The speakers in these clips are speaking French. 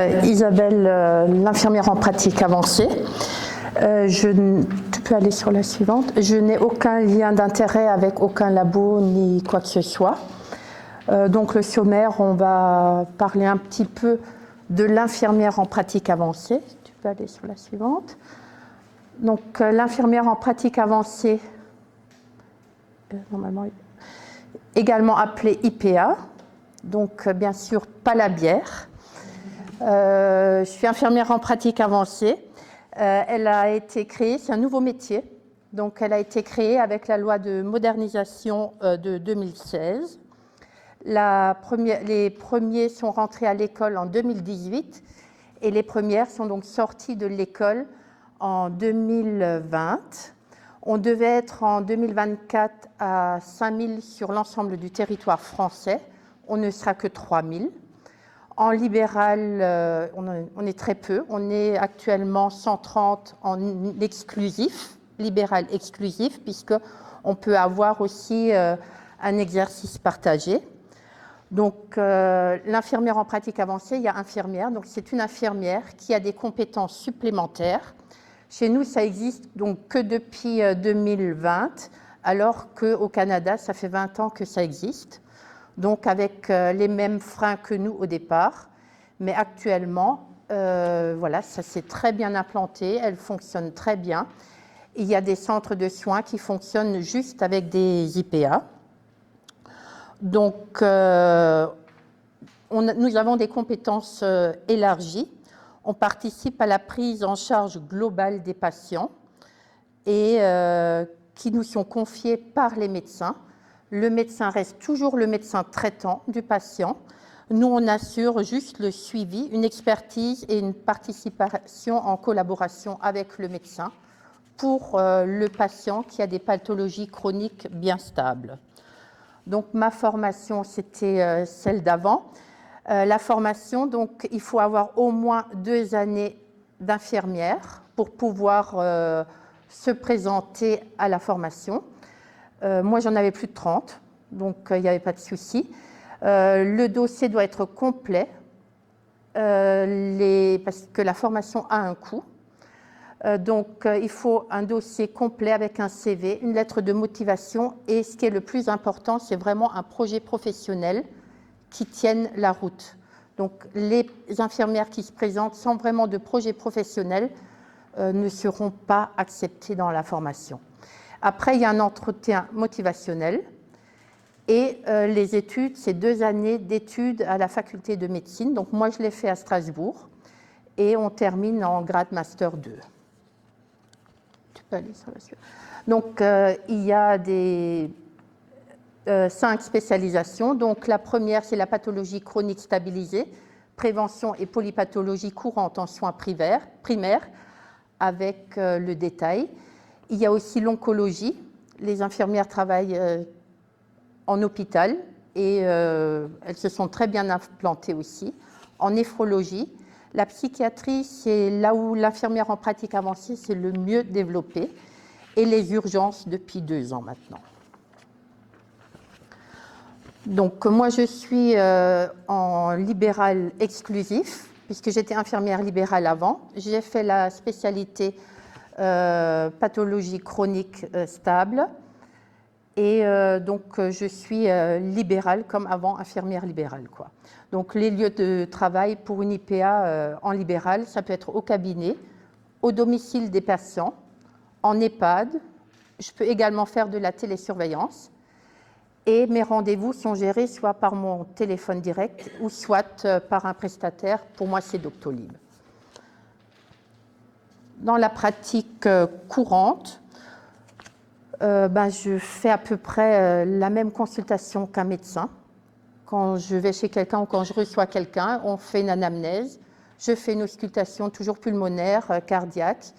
Isabelle, l'infirmière en pratique avancée. Tu peux aller sur la suivante. Je n'ai aucun lien d'intérêt avec aucun labo ni quoi que ce soit. Donc le sommaire, on va parler un petit peu de l'infirmière en pratique avancée. Tu peux aller sur la suivante. Donc l'infirmière en pratique avancée, normalement, également appelée IPA, donc bien sûr pas la bière. Je suis infirmière en pratique avancée. Elle a été créée, c'est un nouveau métier, donc elle a été créée avec la loi de modernisation de 2016. Les premiers sont rentrés à l'école en 2018 et les premières sont donc sorties de l'école en 2020. On devait être en 2024 à 5000 sur l'ensemble du territoire français. On ne sera que 3000. En libéral, on est très peu. On est actuellement 130 en exclusif, libéral exclusif, puisqu'on peut avoir aussi un exercice partagé. Donc, l'infirmière en pratique avancée, il y a infirmière. Donc, c'est une infirmière qui a des compétences supplémentaires. Chez nous, ça existe donc que depuis 2020, alors qu'au Canada, ça fait 20 ans que ça existe. Donc avec les mêmes freins que nous au départ. Mais actuellement, voilà, ça s'est très bien implanté, elle fonctionne très bien. Il y a des centres de soins qui fonctionnent juste avec des IPA. Donc, nous avons des compétences élargies. On participe à la prise en charge globale des patients et qui nous sont confiés par les médecins. Le médecin reste toujours le médecin traitant du patient. Nous, on assure juste le suivi, une expertise et une participation en collaboration avec le médecin pour le patient qui a des pathologies chroniques bien stables. Donc, ma formation, c'était celle d'avant. La formation, donc, il faut avoir au moins 2 années d'infirmière pour pouvoir se présenter à la formation. Moi, j'en avais plus de 30, donc il n'y avait pas de souci. Le dossier doit être complet, parce que la formation a un coût. Donc, il faut un dossier complet avec un CV, une lettre de motivation et ce qui est le plus important, c'est vraiment un projet professionnel qui tienne la route. Donc, les infirmières qui se présentent sans vraiment de projet professionnel ne seront pas acceptées dans la formation. Après, il y a un entretien motivationnel et les études, c'est 2 années d'études à la faculté de médecine. Donc moi, je l'ai fait à Strasbourg et on termine en grade master 2. Tu peux aller sur la suite. Donc il y a 5 spécialisations. Donc la première, c'est la pathologie chronique stabilisée, prévention et polypathologie courante en soins primaires avec le détail. Il y a aussi l'oncologie. Les infirmières travaillent en hôpital et elles se sont très bien implantées aussi. En néphrologie, la psychiatrie, c'est là où l'infirmière en pratique avancée s'est le mieux développée et les urgences depuis 2 ans maintenant. Donc moi, je suis en libéral exclusif puisque j'étais infirmière libérale avant. J'ai fait la spécialité pathologie chronique stable et donc je suis libérale comme avant, infirmière libérale, quoi. Donc les lieux de travail pour une IPA en libéral, ça peut être au cabinet, au domicile des patients, en EHPAD. Je peux également faire de la télésurveillance et mes rendez-vous sont gérés soit par mon téléphone direct ou soit par un prestataire. Pour moi, c'est Doctolib. Dans la pratique courante, je fais à peu près la même consultation qu'un médecin. Quand je vais chez quelqu'un ou quand je reçois quelqu'un, on fait une anamnèse. Je fais une auscultation toujours pulmonaire, cardiaque.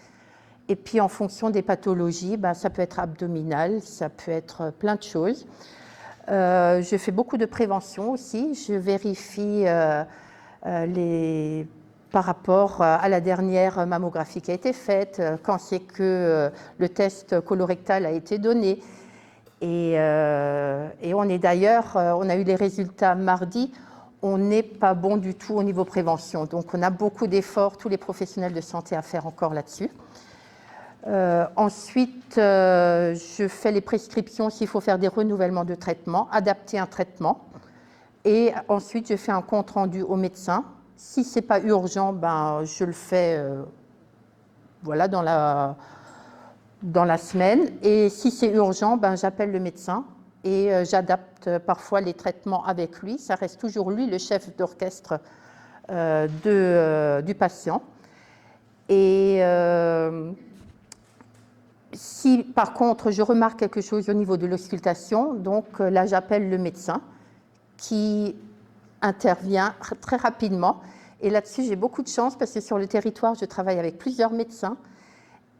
Et puis en fonction des pathologies, ça peut être abdominal, ça peut être plein de choses. Je fais beaucoup de prévention aussi. Je vérifie par rapport à la dernière mammographie qui a été faite, quand c'est que le test colorectal a été donné. Et on est d'ailleurs, on a eu les résultats mardi. on n'est pas bon du tout au niveau prévention. Donc on a beaucoup d'efforts, tous les professionnels de santé, à faire encore là-dessus. Ensuite, je fais les prescriptions s'il faut faire des renouvellements de traitement, adapter un traitement. Et ensuite, je fais un compte rendu au médecin. Si ce n'est pas urgent, ben, je le fais voilà, dans la semaine. Et si c'est urgent, ben, j'appelle le médecin et j'adapte parfois les traitements avec lui. Ça reste toujours lui, le chef d'orchestre du patient. Et si par contre je remarque quelque chose au niveau de l'auscultation, donc là j'appelle le médecin qui intervient très rapidement. Et là-dessus j'ai beaucoup de chance parce que sur le territoire je travaille avec plusieurs médecins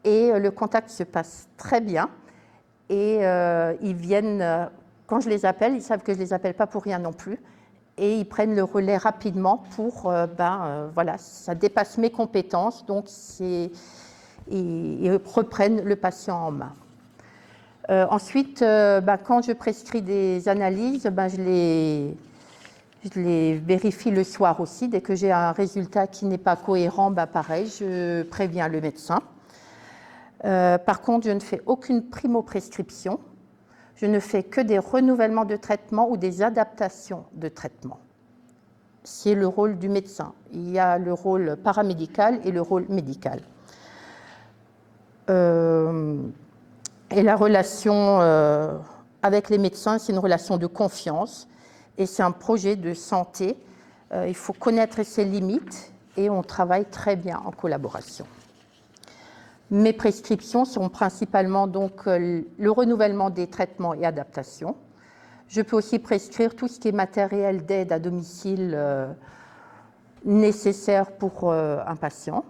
et le contact se passe très bien. Et ils viennent, quand je les appelle, ils savent que je ne les appelle pas pour rien non plus. Et ils prennent le relais rapidement pour, voilà, ça dépasse mes compétences, donc ils reprennent le patient en main. Ensuite, quand je prescris des analyses, je les vérifie le soir aussi. Dès que j'ai un résultat qui n'est pas cohérent, pareil, je préviens le médecin. Par contre, je ne fais aucune primo-prescription. Je ne fais que des renouvellements de traitement ou des adaptations de traitement. C'est le rôle du médecin. Il y a le rôle paramédical et le rôle médical. Et la relation avec les médecins, c'est une relation de confiance et c'est un projet de santé. Il faut connaître ses limites et on travaille très bien en collaboration. Mes prescriptions sont principalement donc le renouvellement des traitements et adaptations. Je peux aussi prescrire tout ce qui est matériel d'aide à domicile nécessaire pour un patient.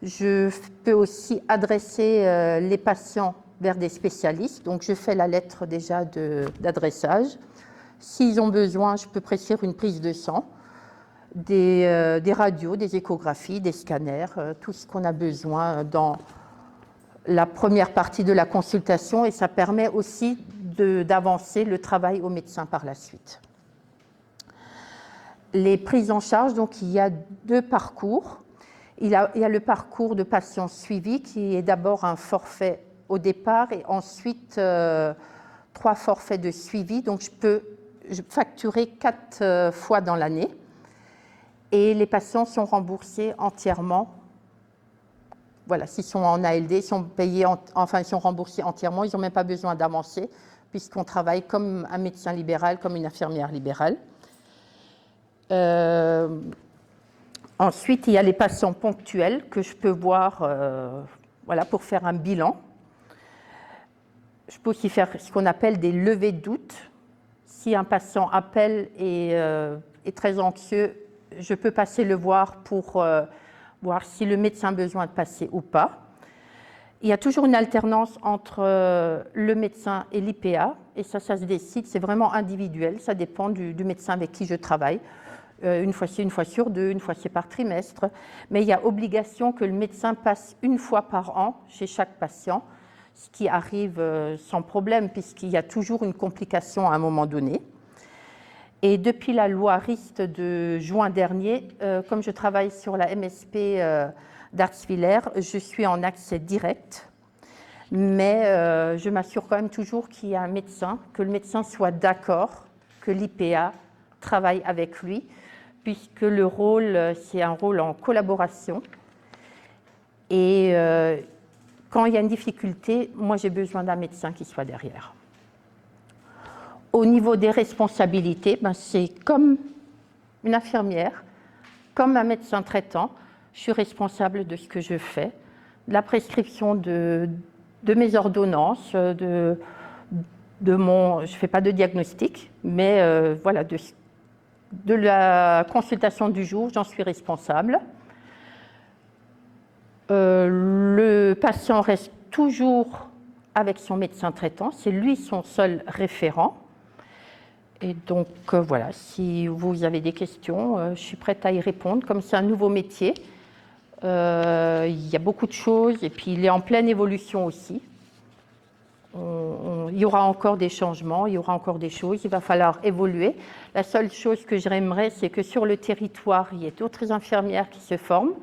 Je peux aussi adresser les patients vers des spécialistes. Donc, je fais la lettre déjà d'adressage. S'ils ont besoin, je peux prescrire une prise de sang, des radios, des échographies, des scanners, tout ce qu'on a besoin dans la première partie de la consultation. Et ça permet aussi d'avancer le travail au médecin par la suite. Les prises en charge, donc il y a deux parcours. Il y a le parcours de patients suivis qui est d'abord un forfait au départ et ensuite 3 forfaits de suivi. Donc je peux facturer 4 fois dans l'année et les patients sont remboursés entièrement. Voilà, s'ils sont en ALD, ils sont payés, ils sont remboursés entièrement. Ils n'ont même pas besoin d'avancer puisqu'on travaille comme un médecin libéral, comme une infirmière libérale. Ensuite, il y a les patients ponctuels que je peux voir voilà, pour faire un bilan. Je peux aussi faire ce qu'on appelle des levées de doute. Si un patient appelle et est très anxieux, je peux passer le voir pour voir si le médecin a besoin de passer ou pas. Il y a toujours une alternance entre le médecin et l'IPA, et ça se décide, c'est vraiment individuel, ça dépend du médecin avec qui je travaille. Une fois ci, une fois sur 2, une fois c'est par trimestre. Mais il y a obligation que le médecin passe 1 fois par an chez chaque patient, ce qui arrive sans problème puisqu'il y a toujours une complication à un moment donné. Et depuis la loi RIST de juin dernier, comme je travaille sur la MSP d'Artsviller, je suis en accès direct. Mais je m'assure quand même toujours qu'il y a un médecin, que le médecin soit d'accord, que l'IPA travaille avec lui, puisque le rôle, c'est un rôle en collaboration. Et quand il y a une difficulté, moi j'ai besoin d'un médecin qui soit derrière. Au niveau des responsabilités, c'est comme une infirmière, comme un médecin traitant. Je suis responsable de ce que je fais, de la prescription de mes ordonnances, je ne fais pas de diagnostic, mais voilà, de la consultation du jour, j'en suis responsable. Le patient reste toujours avec son médecin traitant, c'est lui son seul référent. Et donc voilà, si vous avez des questions, je suis prête à y répondre. Comme c'est un nouveau métier, il y a beaucoup de choses et puis il est en pleine évolution aussi. il y aura encore des changements, il y aura encore des choses, il va falloir évoluer. La seule chose que j'aimerais, c'est que sur le territoire, il y ait d'autres infirmières qui se forment,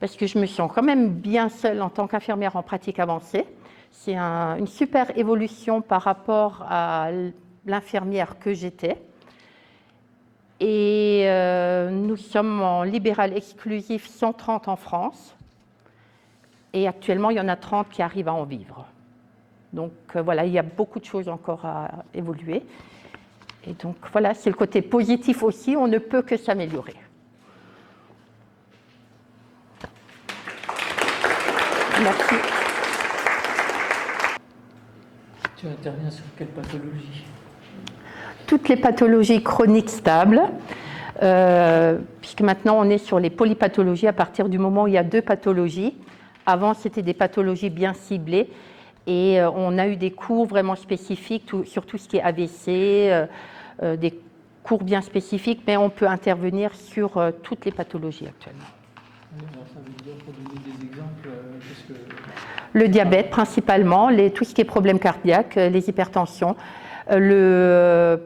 parce que je me sens quand même bien seule en tant qu'infirmière en pratique avancée. C'est une super évolution par rapport à l'infirmière que j'étais. Et nous sommes en libéral exclusif 130 en France. Et actuellement, il y en a 30 qui arrivent à en vivre. Donc voilà, il y a beaucoup de choses encore à évoluer. Et donc voilà, c'est le côté positif aussi, on ne peut que s'améliorer. Merci. Tu interviens sur quelle pathologie? Toutes les pathologies chroniques stables, puisque maintenant on est sur les polypathologies à partir du moment où il y a 2 pathologies. Avant, c'était des pathologies bien ciblées et on a eu des cours vraiment spécifiques sur tout ce qui est AVC, des cours bien spécifiques, mais on peut intervenir sur toutes les pathologies actuellement. Alors, ça veut dire, pour donner des exemples, Le diabète principalement, tout ce qui est problèmes cardiaques, les hypertensions. Le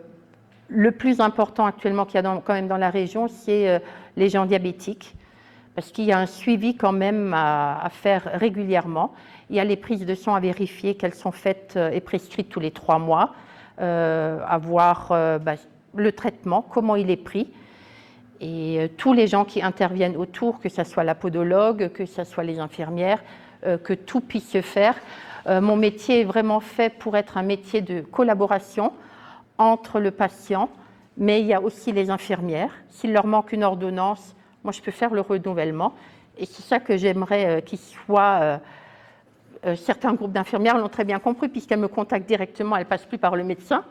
plus important actuellement qu'il y a quand même dans la région, c'est les gens diabétiques, parce qu'il y a un suivi quand même à faire régulièrement. Il y a les prises de sang à vérifier qu'elles sont faites et prescrites tous les 3 mois, à voir le traitement, comment il est pris. Et tous les gens qui interviennent autour, que ce soit la podologue, que ce soit les infirmières, que tout puisse se faire. Mon métier est vraiment fait pour être un métier de collaboration entre le patient, mais il y a aussi les infirmières. S'il leur manque une ordonnance, moi je peux faire le renouvellement. Et c'est ça que j'aimerais qu'il soit. Certains groupes d'infirmières l'ont très bien compris puisqu'elles me contactent directement, elles ne passent plus par le médecin.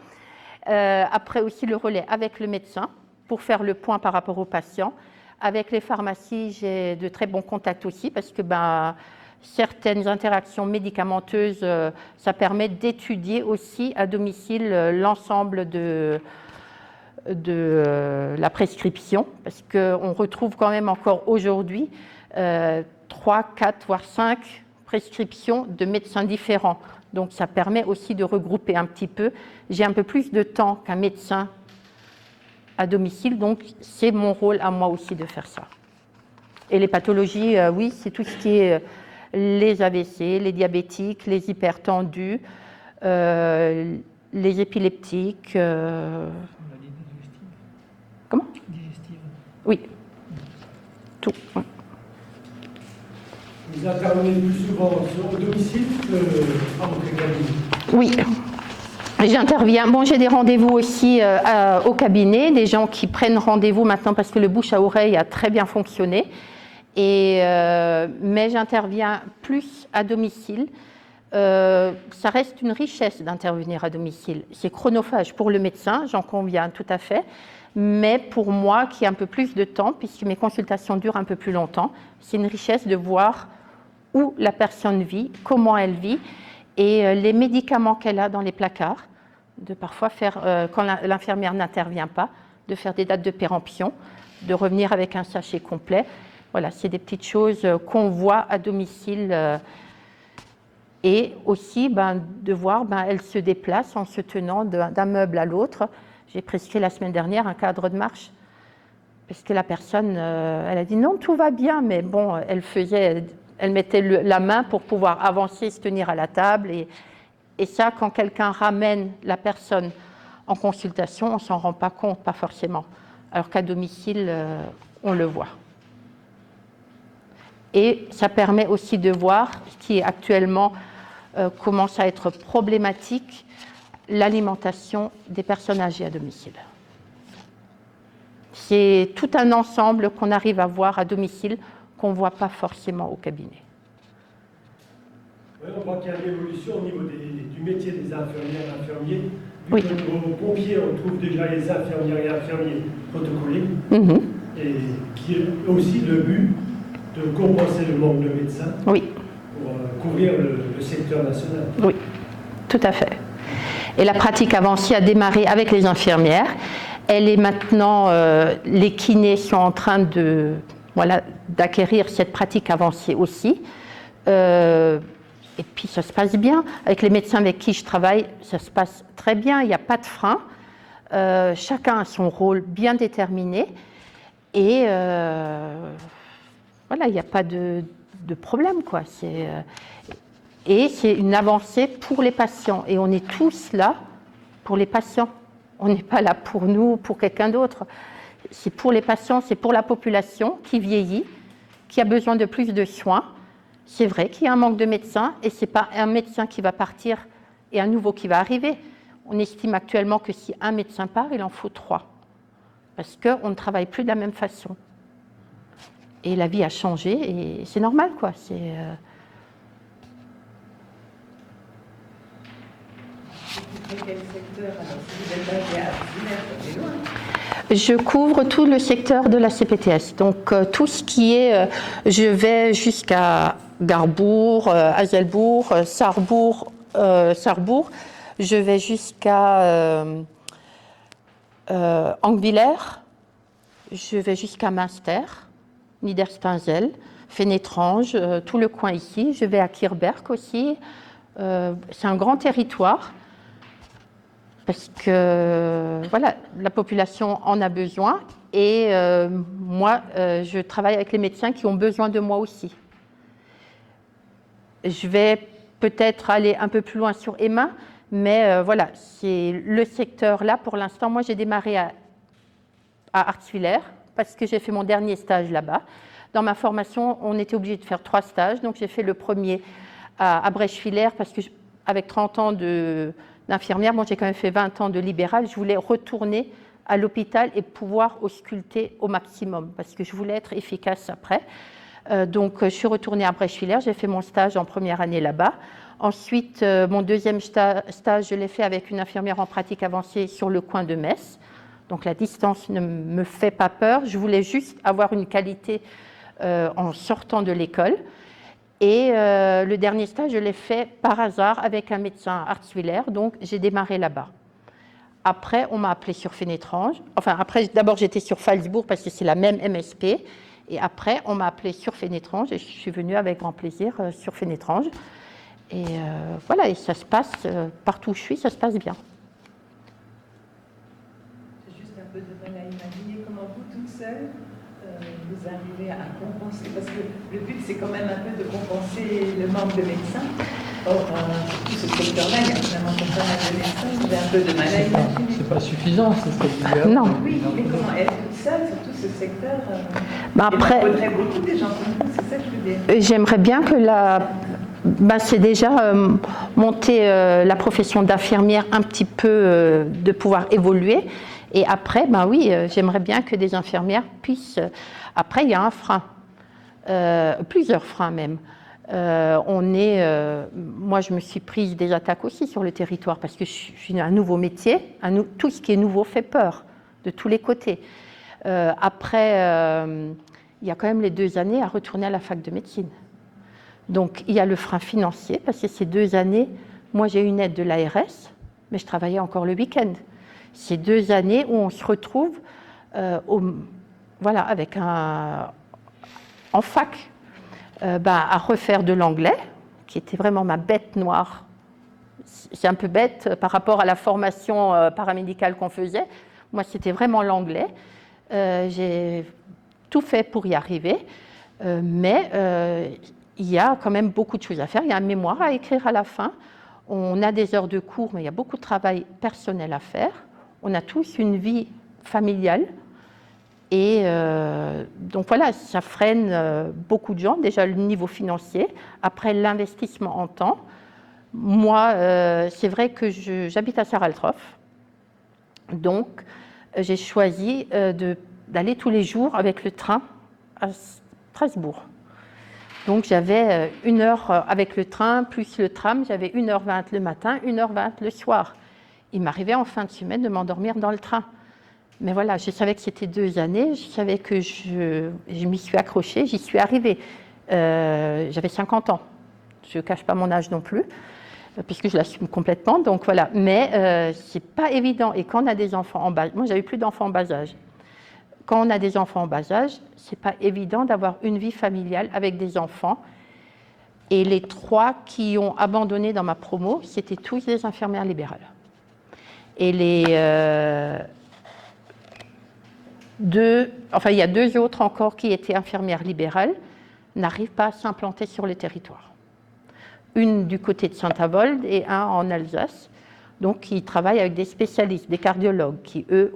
Après aussi le relais avec le médecin pour faire le point par rapport aux patients. Avec les pharmacies, j'ai de très bons contacts aussi parce que certaines interactions médicamenteuses, ça permet d'étudier aussi à domicile l'ensemble de la prescription, parce qu'on retrouve quand même encore aujourd'hui 3, 4, voire 5 prescriptions de médecins différents. Donc ça permet aussi de regrouper un petit peu. J'ai un peu plus de temps qu'un médecin à domicile, donc c'est mon rôle à moi aussi de faire ça. Et les pathologies, oui, c'est tout ce qui est les AVC, les diabétiques, les hypertendus, les épileptiques. Maladie digestive. Comment? Digestive. Oui, tout. Ouais. Vous intervenez plus souvent au domicile qu'à votre cabinet? Oui. J'interviens. Bon, j'ai des rendez-vous aussi au cabinet, des gens qui prennent rendez-vous maintenant parce que le bouche à oreille a très bien fonctionné. Mais j'interviens plus à domicile. Ça reste une richesse d'intervenir à domicile. C'est chronophage pour le médecin, j'en conviens tout à fait. Mais pour moi, qui ai un peu plus de temps, puisque mes consultations durent un peu plus longtemps, c'est une richesse de voir où la personne vit, comment elle vit, et les médicaments qu'elle a dans les placards, de parfois faire, quand l'infirmière n'intervient pas, de faire des dates de péremption, de revenir avec un sachet complet. Voilà, c'est des petites choses qu'on voit à domicile. Et aussi de voir, elle se déplace en se tenant d'un meuble à l'autre. J'ai prescrit la semaine dernière un cadre de marche, parce que la personne, elle a dit non, tout va bien, mais bon, elle mettait la main pour pouvoir avancer, se tenir à la table. Et ça, quand quelqu'un ramène la personne en consultation, on ne s'en rend pas compte, pas forcément. Alors qu'à domicile, on le voit. Et ça permet aussi de voir ce qui actuellement commence à être problématique, l'alimentation des personnes âgées à domicile. C'est tout un ensemble qu'on arrive à voir à domicile qu'on ne voit pas forcément au cabinet. Oui, on voit qu'il y a une évolution au niveau du métier des infirmières et infirmiers. Oui. Aux pompiers, on trouve déjà les infirmières et infirmiers protocolés, et qui est aussi le but de compenser le manque de médecins pour couvrir le secteur national. Oui, tout à fait. Et la pratique avancée a démarré avec les infirmières. Elle est maintenant, les kinés sont en train d'acquérir cette pratique avancée aussi. Et puis ça se passe bien. Avec les médecins avec qui je travaille, ça se passe très bien, il n'y a pas de frein. Chacun a son rôle bien déterminé. Et voilà, il n'y a pas de problème, quoi. Et c'est une avancée pour les patients. Et on est tous là pour les patients. On n'est pas là pour nous, pour quelqu'un d'autre. C'est pour les patients, c'est pour la population qui vieillit, qui a besoin de plus de soins. C'est vrai qu'il y a un manque de médecins et ce n'est pas un médecin qui va partir et un nouveau qui va arriver. On estime actuellement que si un médecin part, il en faut 3. Parce qu'on ne travaille plus de la même façon. Et la vie a changé et c'est normal, quoi. Quel secteur? Alors, si vous êtes basé à Villers, c'est loin. Je couvre tout le secteur de la CPTS. Donc, tout ce qui est... je vais jusqu'à Garbourg, Hazelbourg, Sarrebourg. Je vais jusqu'à Anguillers. Je vais jusqu'à Münster, Niederstanzel, Fénétrange, tout le coin ici. Je vais à Kirberg aussi. C'est un grand territoire. Parce que voilà, la population en a besoin et moi, je travaille avec les médecins qui ont besoin de moi aussi. Je vais peut-être aller un peu plus loin sur Emma, mais voilà, c'est le secteur là pour l'instant. Moi, j'ai démarré à Artwiller parce que j'ai fait mon dernier stage là-bas. Dans ma formation, on était obligé de faire 3 stages, donc j'ai fait le premier à Breschwiller parce que avec 30 ans d'infirmière, moi j'ai quand même fait 20 ans de libéral, je voulais retourner à l'hôpital et pouvoir ausculter au maximum parce que je voulais être efficace après. Donc je suis retournée à Breschwiller, j'ai fait mon stage en première année là-bas. Ensuite, mon deuxième stage, je l'ai fait avec une infirmière en pratique avancée sur le coin de Metz. Donc la distance ne me fait pas peur, je voulais juste avoir une qualité en sortant de l'école. Et le dernier stage, je l'ai fait par hasard avec un médecin à Artwiller, donc j'ai démarré là-bas. Après, on m'a appelé sur Fénétrange. Enfin, après, d'abord, j'étais sur Phalsbourg parce que c'est la même MSP. Et après, on m'a appelé sur Fénétrange et je suis venue avec grand plaisir sur Fénétrange. Et voilà, et ça se passe, partout où je suis, ça se passe bien. J'ai juste un peu de mal à imaginer comment vous, toute seule, vous arrivez à compenser, parce que le but c'est quand même un peu de compenser le manque de médecins. Or, tout ce secteur-là, il y a vraiment pas mal de médecins, vous avez un peu de mal à imaginer. C'est pas suffisant, c'est ce que vous dites. Non. Oui, mais comment être toute seule sur tout ce secteur Après, il faudrait beaucoup de gens comme vous, c'est ça que je veux dire. J'aimerais bien que c'est déjà monter la profession d'infirmière un petit peu, de pouvoir évoluer. Et après, oui, j'aimerais bien que des infirmières puissent... Après, il y a un frein, plusieurs freins même. Moi, je me suis prise des attaques aussi sur le territoire parce que je suis un nouveau métier. Tout ce qui est nouveau fait peur de tous les côtés. Après, il y a quand même les 2 années à retourner à la fac de médecine. Donc, il y a le frein financier parce que ces 2 années, moi, j'ai une aide de l'ARS, mais je travaillais encore le week-end. Ces 2 années où on se retrouve avec en fac à refaire de l'anglais, qui était vraiment ma bête noire. C'est un peu bête par rapport à la formation paramédicale qu'on faisait. Moi, c'était vraiment l'anglais. J'ai tout fait pour y arriver, mais il y a quand même beaucoup de choses à faire. Il y a un mémoire à écrire à la fin. On a des heures de cours, mais il y a beaucoup de travail personnel à faire. On a tous une vie familiale. Et donc voilà, ça freine beaucoup de gens. Déjà le niveau financier, après l'investissement en temps. Moi, c'est vrai que j'habite à Saraltroff. Donc, j'ai choisi d'aller tous les jours avec le train à Strasbourg. Donc, j'avais 1 heure avec le train, plus le tram, j'avais 1h20 le matin, 1h20 le soir. Il m'arrivait en fin de semaine de m'endormir dans le train. Mais voilà, je savais que c'était 2 années, je savais que je m'y suis accrochée, j'y suis arrivée. J'avais 50 ans. Je ne cache pas mon âge non plus, puisque je l'assume complètement. Donc voilà, mais c'est pas évident. Et quand on a des enfants en bas âge, moi j'avais plus d'enfants en bas âge. Quand on a des enfants en bas âge, c'est pas évident d'avoir une vie familiale avec des enfants. Et les 3 qui ont abandonné dans ma promo, c'était tous des infirmières libérales. Et il y a 2 autres encore qui étaient infirmières libérales, n'arrivent pas à s'implanter sur le territoire. Une du côté de Saint-Avold et un en Alsace. Donc, ils travaillent avec des spécialistes, des cardiologues, qui, eux,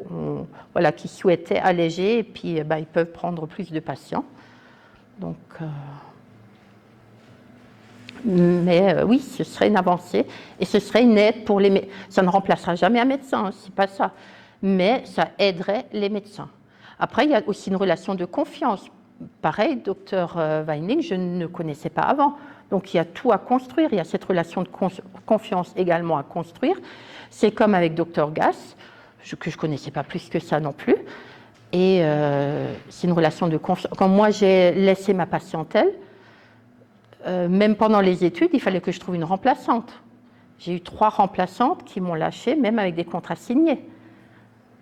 qui souhaitaient alléger, et puis ils peuvent prendre plus de patients. Donc, oui, ce serait une avancée, et ce serait une aide pour les médecins. Ça ne remplacera jamais un médecin, c'est pas ça, mais ça aiderait les médecins. Après, il y a aussi une relation de confiance. Pareil, docteur Weinling, je ne connaissais pas avant. Donc, il y a tout à construire. Il y a cette relation de confiance également à construire. C'est comme avec docteur Gass, que je ne connaissais pas plus que ça non plus. Et c'est une relation de confiance. Quand moi, j'ai laissé ma patientèle, même pendant les études, il fallait que je trouve une remplaçante. J'ai eu 3 remplaçantes qui m'ont lâchée, même avec des contrats signés.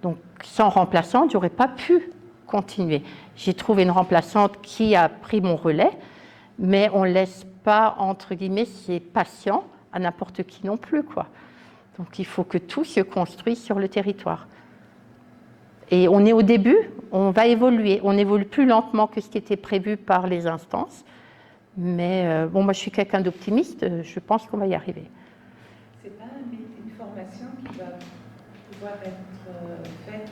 Donc, sans remplaçante, je n'aurais pas pu continuer. J'ai trouvé une remplaçante qui a pris mon relais, mais on ne laisse pas, entre guillemets, ses patients à n'importe qui non plus, quoi. Donc, il faut que tout se construise sur le territoire. Et on est au début, on va évoluer. On évolue plus lentement que ce qui était prévu par les instances. Mais moi, je suis quelqu'un d'optimiste, je pense qu'on va y arriver. Ce n'est pas une formation qui va pouvoir être faite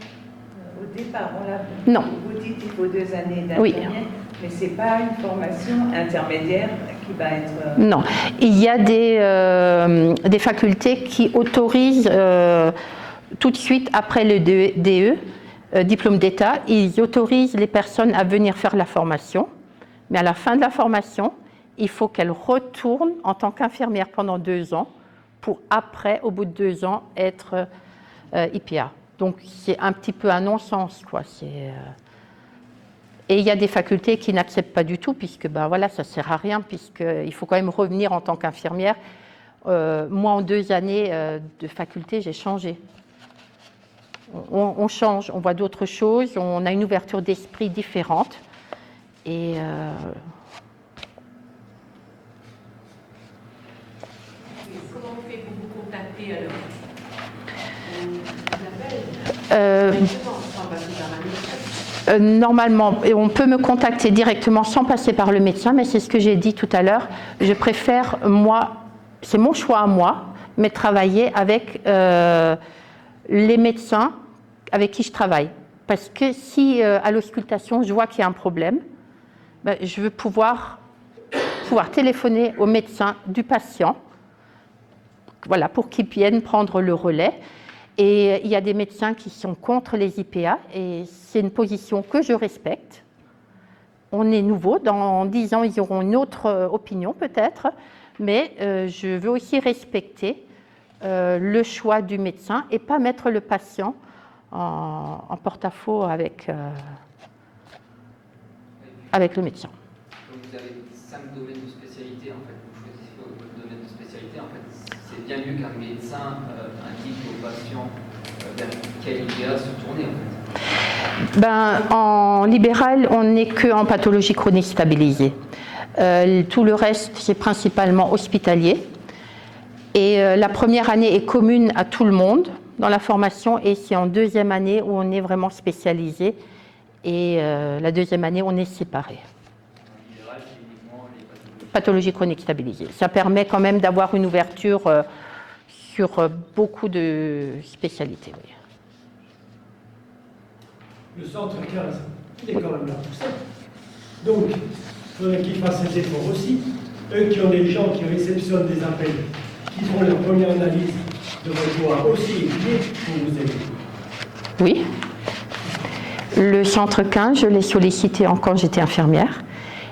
au départ. Non. Vous dites qu'il faut 2 années d'infirmière, oui. Mais ce n'est pas une formation intermédiaire qui va être... Non. Il y a des facultés qui autorisent tout de suite après le DE, diplôme d'État, ils autorisent les personnes à venir faire la formation. Mais à la fin de la formation, il faut qu'elle retourne en tant qu'infirmière pendant 2 ans pour après, au bout de 2 ans, être IPA. Donc c'est un petit peu un non-sens, quoi. Et il y a des facultés qui n'acceptent pas du tout, puisque ça ne sert à rien, puisqu'il faut quand même revenir en tant qu'infirmière. Moi, en 2 années de faculté, j'ai changé. On change, on voit d'autres choses, on a une ouverture d'esprit différente. Et comment on fait pour vous contacter alors? Normalement, on peut me contacter directement sans passer par le médecin, mais c'est ce que j'ai dit tout à l'heure. Je préfère, moi, c'est mon choix à moi, mais travailler avec les médecins avec qui je travaille. Parce que si à l'auscultation, je vois qu'il y a un problème, je veux pouvoir téléphoner au médecin du patient, pour qu'ils viennent prendre le relais. Et il y a des médecins qui sont contre les IPA, et c'est une position que je respecte. On est nouveau, dans 10 ans, ils auront une autre opinion peut-être, mais je veux aussi respecter le choix du médecin et pas mettre le patient en porte-à-faux avec le médecin. Donc vous avez 5 domaines de spécialité, en fait, vous choisissez votre domaine de spécialité, en fait, c'est bien mieux qu'un médecin indique aux patients vers quel IPA se tourner, en fait. En libéral, on n'est qu'en pathologie chronique stabilisée. Tout le reste, c'est principalement hospitalier. Et la première année est commune à tout le monde dans la formation, et c'est en 2e année où on est vraiment spécialisé. Et la 2e année, on est séparé. Pathologie chronique stabilisée. Ça permet quand même d'avoir une ouverture sur beaucoup de spécialités. Oui. Le centre 15, il est quand même là pour ça. Donc, il faudrait qu'ils fassent cet effort aussi. Eux qui ont des gens qui réceptionnent des appels, qui font leur première analyse, devraient pouvoir aussi étudier pour vous aider. Oui. Le centre 15, je l'ai sollicité quand j'étais infirmière.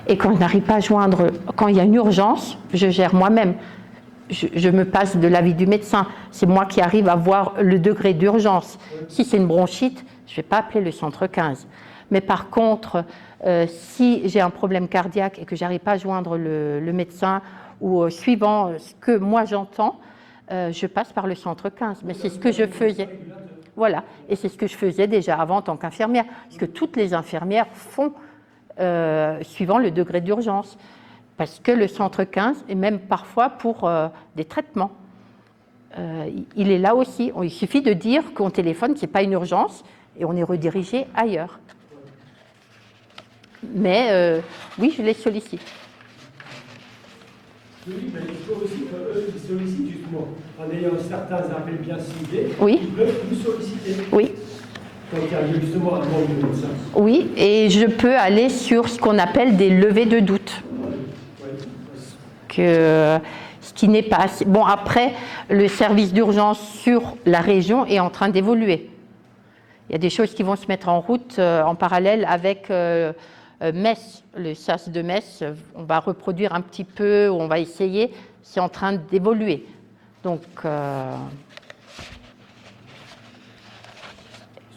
Et quand je n'arrive pas à joindre, quand il y a une urgence, je gère moi-même. Je me passe de l'avis du médecin. C'est moi qui arrive à voir le degré d'urgence. Si c'est une bronchite, je ne vais pas appeler le centre 15. Mais par contre, si j'ai un problème cardiaque et que je n'arrive pas à joindre le médecin, ou suivant ce que moi j'entends, je passe par le centre 15. Mais c'est ce que je faisais. Voilà. Et c'est ce que je faisais déjà avant en tant qu'infirmière. Parce que toutes les infirmières font suivant le degré d'urgence. parce que le centre 15 est même parfois pour des traitements. Il est là aussi. Il suffit de dire qu'on téléphone, que ce n'est pas une urgence, et on est redirigé ailleurs. Mais oui, je les sollicite. Oui, mais il faut aussi qu'eux ils sollicitent justement, en ayant certains appels bien ciblés, Oui. ils peuvent vous solliciter. Oui. Quand il y a justement un manque de médecins. Oui, et je peux aller sur ce qu'on appelle des levées de doute. Ce qui n'est pas assez. Bon, après, le service d'urgence sur la région est en train d'évoluer. Il y a des choses qui vont se mettre en route en parallèle avec Metz, le SAS de Metz. On va reproduire un petit peu, on va essayer. C'est en train d'évoluer. Donc.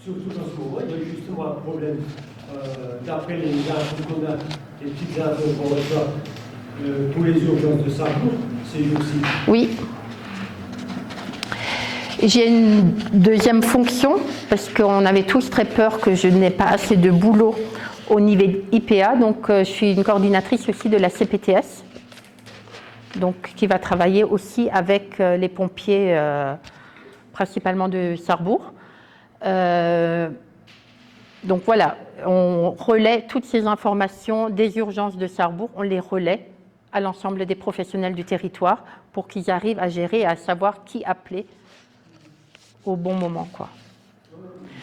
Surtout dans ce moment, il y a justement un problème. D'après les infos qu'on a, les petites infos qu'on reçoit pour les urgences de Sarrebourg, ces jours-ci. Oui. J'ai une deuxième fonction, parce qu'on avait tous très peur que je n'ai pas assez de boulot au niveau IPA. Donc, je suis une coordinatrice aussi de la CPTS, donc, qui va travailler aussi avec les pompiers, principalement de Sarrebourg. Donc voilà, on relaie toutes ces informations des urgences de Sarrebourg, on les relaie à l'ensemble des professionnels du territoire pour qu'ils arrivent à gérer et à savoir qui appeler au bon moment, quoi.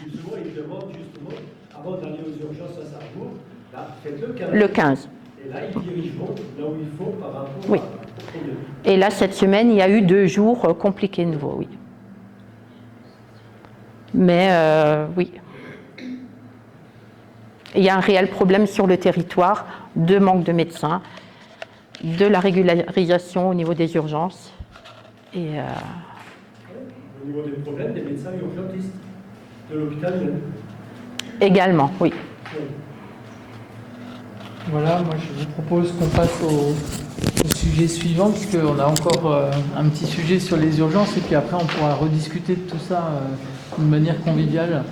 Justement, ils demandent justement, avant d'aller aux urgences à Sarrebourg, là, faites le 15. Le 15. Et là, ils dirigeront là où il faut par rapport Oui. au problème. Et là, cette semaine, il y a eu 2 jours compliqués de nouveau, oui. Mais oui. Il y a un réel problème sur le territoire de manque de médecins, de la régularisation au niveau des urgences. Et Au niveau des problèmes, des médecins urgentistes de l'hôpital même. également, oui. Oui. Voilà, moi je vous propose qu'on passe au sujet suivant, puisqu'on a encore un petit sujet sur les urgences, et puis après on pourra rediscuter de tout ça d'une manière conviviale.